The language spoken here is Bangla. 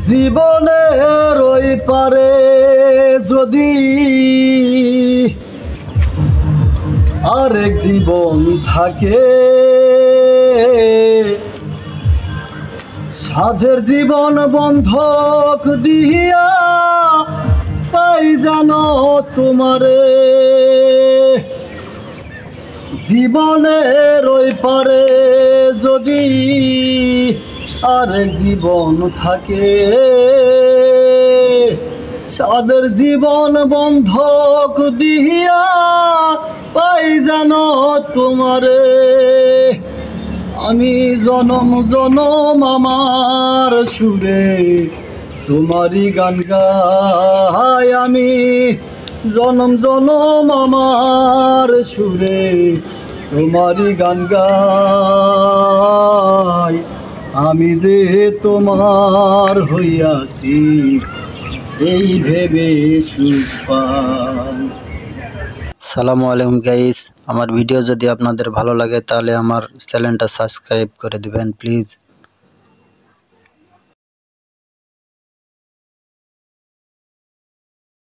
জীবনের ওই পারে যদি আরেক জীবন থাকে, সাধের জীবন বন্ধক দিয়া পাই জানো তোমারে। জীবনের ওই পারে যদি আরেক জীবন থাকে, সাধের জীবন বন্ধক দিয়া পাই জানো তোমারে। আমি জনম জনম আমার সুরে তোমারই গান গাই, আমি জনম জনম আমার সুরে তোমারই গান গাই। আমি যে তোমার হইয়াছি এই ভেবে সুখ পাই। সালামু আলাইকুম গাইস, আমার ভিডিও যদি আপনাদের ভালো লাগে তাহলে আমার চ্যানেলটা সাবস্ক্রাইব করে দিবেন প্লিজ।